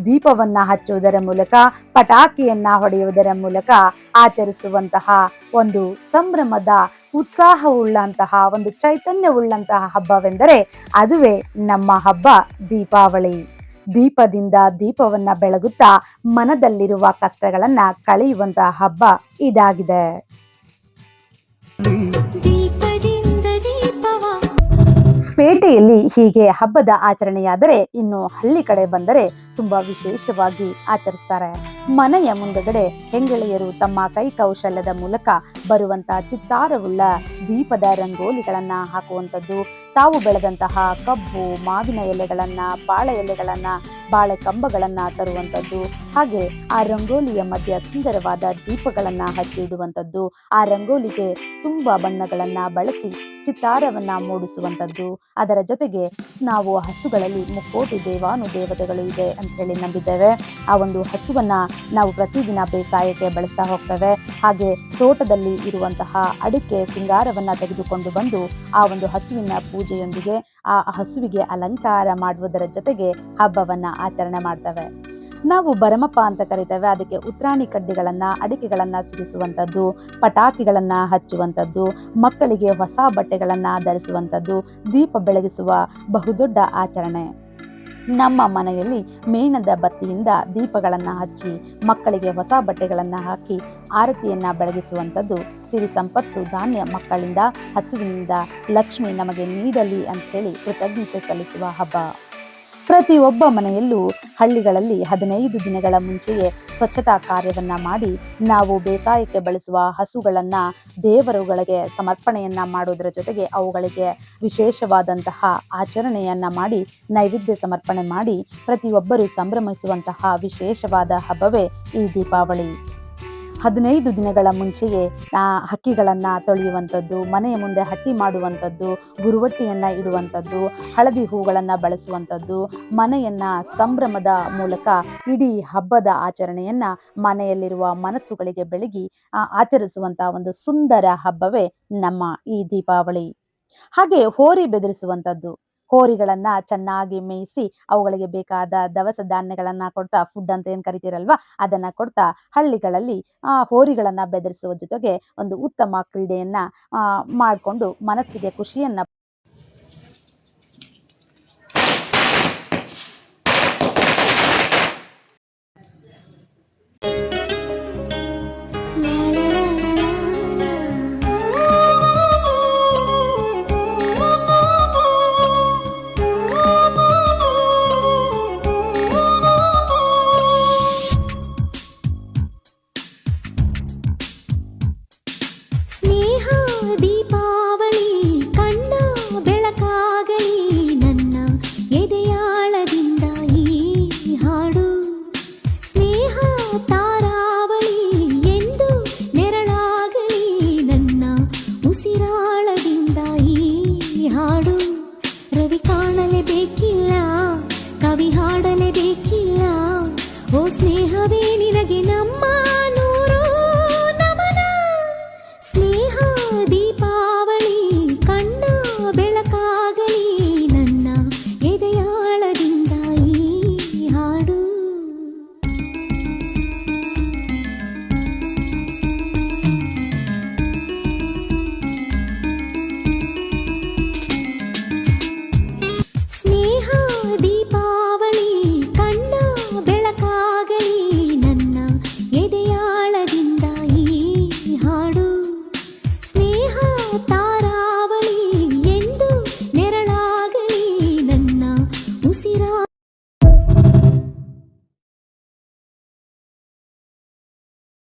ದೀಪವನ್ನ ಹಚ್ಚುವುದರ ಮೂಲಕ, ಪಟಾಕಿಯನ್ನ ಹೊಡೆಯುವುದರ ಮೂಲಕ ಆಚರಿಸುವಂತಹ ಒಂದು ಸಂಭ್ರಮದ, ಉತ್ಸಾಹವುಳ್ಳಂತಹ, ಒಂದು ಚೈತನ್ಯವುಳ್ಳಂತಹ ಹಬ್ಬವೆಂದರೆ ಅದುವೇ ನಮ್ಮ ಹಬ್ಬ ದೀಪಾವಳಿ. ದೀಪದಿಂದ ದೀಪವನ್ನ ಬೆಳಗುತ್ತಾ ಮನದಲ್ಲಿರುವ ಕಷ್ಟಗಳನ್ನ ಕಳೆಯುವಂತಹ ಹಬ್ಬ ಇದಾಗಿದೆ. ದೀಪದಿಂದ ದೀಪವ ಪೇಟೆಯಲ್ಲಿ ಹೀಗೆ ಹಬ್ಬದ ಆಚರಣೆಯಾದರೆ, ಇನ್ನು ಹಳ್ಳಿ ಕಡೆ ಬಂದರೆ ತುಂಬಾ ವಿಶೇಷವಾಗಿ ಆಚರಿಸ್ತಾರೆ. ಮನೆಯ ಮುಂದಗಡೆ ಹೆಂಗೆಳೆಯರು ತಮ್ಮ ಕೈ ಕೌಶಲ್ಯದ ಮೂಲಕ ಬರುವಂತ ಚಿತ್ತಾರವುಳ್ಳ ದೀಪದ ರಂಗೋಲಿಗಳನ್ನ ಹಾಕುವಂಥದ್ದು, ತಾವು ಬೆಳೆದಂತಹ ಕಬ್ಬು, ಮಾವಿನ ಎಲೆಗಳನ್ನ, ಬಾಳೆ ಎಲೆಗಳನ್ನ, ಬಾಳೆ ಕಂಬಗಳನ್ನ ತರುವಂಥದ್ದು, ಹಾಗೆ ಆ ರಂಗೋಲಿಯ ಮಧ್ಯ ಸುಂದರವಾದ ದೀಪಗಳನ್ನ ಹಚ್ಚಿ ಇಡುವಂಥದ್ದು, ಆ ರಂಗೋಲಿಗೆ ತುಂಬಾ ಬಣ್ಣಗಳನ್ನ ಬಳಸಿ ಚಿತ್ತಾರವನ್ನ ಮೂಡಿಸುವಂಥದ್ದು. ಅದರ ಜೊತೆಗೆ ನಾವು ಹಸುಗಳಲ್ಲಿ ಮುಕ್ಕೋಟಿ ದೇವಾನುದೇವತೆಗಳು ಇದೆ ಅಂತ ಹೇಳಿ ನಂಬಿದ್ದೇವೆ. ಆ ಒಂದು ಹಸುವನ್ನ ನಾವು ಪ್ರತಿದಿನ ಬೇಸಾಯಕ್ಕೆ ಬಳಸ್ತಾ ಹೋಗ್ತೇವೆ. ಹಾಗೆ ತೋಟದಲ್ಲಿ ಇರುವಂತಹ ಅಡಿಕೆ ಸಿಂಗಾರವನ್ನ ತೆಗೆದುಕೊಂಡು ಬಂದು ಆ ಒಂದು ಹಸುವಿನ ಪೂಜೆಯೊಂದಿಗೆ ಆ ಹಸುವಿಗೆ ಅಲಂಕಾರ ಮಾಡುವುದರ ಜೊತೆಗೆ ಹಬ್ಬವನ್ನ ಆಚರಣೆ ಮಾಡ್ತೇವೆ. ನಾವು ಬರಮಪ್ಪ ಅಂತ ಕರಿತೇವೆ. ಅದಕ್ಕೆ ಉತ್ರಾಣಿ ಕಡ್ಡಿಗಳನ್ನ, ಅಡಿಕೆಗಳನ್ನ ಸಿಡಿಸುವಂಥದ್ದು, ಪಟಾಕಿಗಳನ್ನ ಹಚ್ಚುವಂಥದ್ದು, ಮಕ್ಕಳಿಗೆ ಹೊಸ ಬಟ್ಟೆಗಳನ್ನ ಧರಿಸುವಂಥದ್ದು, ದೀಪ ಬೆಳಗಿಸುವ ಬಹುದೊಡ್ಡ ಆಚರಣೆ. ನಮ್ಮ ಮನೆಯಲ್ಲಿ ಮೇಣದ ಬತ್ತಿಯಿಂದ ದೀಪಗಳನ್ನ ಹಚ್ಚಿ ಮಕ್ಕಳಿಗೆ ಹೊಸ ಬಟ್ಟೆಗಳನ್ನ ಹಾಕಿ ಆರತಿಯನ್ನ ಬೆಳಗಿಸುವಂಥದ್ದು, ಸಿರಿ ಸಂಪತ್ತು ಧಾನ್ಯ ಮಕ್ಕಳಿಂದ, ಹಸುವಿನಿಂದ ಲಕ್ಷ್ಮಿ ನಮಗೆ ನೀಡಲಿ ಅಂತ ಹೇಳಿ ಕೃತಜ್ಞತೆ ಸಲ್ಲಿಸುವ ಹಬ್ಬ. ಪ್ರತಿಯೊಬ್ಬ ಮನೆಯಲ್ಲೂ ಹಳ್ಳಿಗಳಲ್ಲಿ 15 ದಿನಗಳ ಮುಂಚೆಯೇ ಸ್ವಚ್ಛತಾ ಕಾರ್ಯವನ್ನ ಮಾಡಿ ನಾವು ಬೇಸಾಯಕ್ಕೆ ಬಳಸುವ ಹಸುಗಳನ್ನ ದೇವರುಗಳಿಗೆ ಸಮರ್ಪಣೆಯನ್ನ ಮಾಡೋದರ ಜೊತೆಗೆ ಅವುಗಳಿಗೆ ವಿಶೇಷವಾದಂತಹ ಆಚರಣೆಯನ್ನ ಮಾಡಿ ನೈವೇದ್ಯ ಸಮರ್ಪಣೆ ಮಾಡಿ ಪ್ರತಿಯೊಬ್ಬರು ಸಂಭ್ರಮಿಸುವಂತಹ ವಿಶೇಷವಾದ ಹಬ್ಬವೇ ಈ ದೀಪಾವಳಿ. 15 ದಿನಗಳ ಮುಂಚೆಯೇ ಹಕ್ಕಿಗಳನ್ನ ತೊಳೆಯುವಂಥದ್ದು, ಮನೆಯ ಮುಂದೆ ಹಟ್ಟಿ ಮಾಡುವಂಥದ್ದು, ಗುರುವಟ್ಟಿಯನ್ನ ಇಡುವಂಥದ್ದು, ಹಳದಿ ಹೂಗಳನ್ನು ಬಳಸುವಂಥದ್ದು, ಮನೆಯನ್ನ ಸಂಭ್ರಮದ ಮೂಲಕ ಇಡೀ ಹಬ್ಬದ ಆಚರಣೆಯನ್ನ ಮನೆಯಲ್ಲಿರುವ ಮನಸ್ಸುಗಳಿಗೆ ಬೆಳಗಿ ಆಚರಿಸುವಂತಹ ಒಂದು ಸುಂದರ ಹಬ್ಬವೇ ನಮ್ಮ ಈ ದೀಪಾವಳಿ. ಹಾಗೆ ಹೋರಿ ಬೆದರಿಸುವಂಥದ್ದು, ಹೋರಿಗಳನ್ನ ಚೆನ್ನಾಗಿ ಮೇಯಿಸಿ ಅವುಗಳಿಗೆ ಬೇಕಾದ ದವಸ ಧಾನ್ಯಗಳನ್ನ ಕೊಡ್ತಾ, ಫುಡ್ ಅಂತ ಏನ್ ಕರಿತೀರಲ್ವಾ, ಅದನ್ನ ಕೊಡ್ತಾ ಹಳ್ಳಿಗಳಲ್ಲಿ ಹೋರಿಗಳನ್ನ ಬೆದರಿಸುವ ಜೊತೆಗೆ ಒಂದು ಉತ್ತಮ ಕ್ರೀಡೆಯನ್ನ ಮಾಡಿಕೊಂಡು ಮನಸ್ಸಿಗೆ ಖುಷಿಯನ್ನ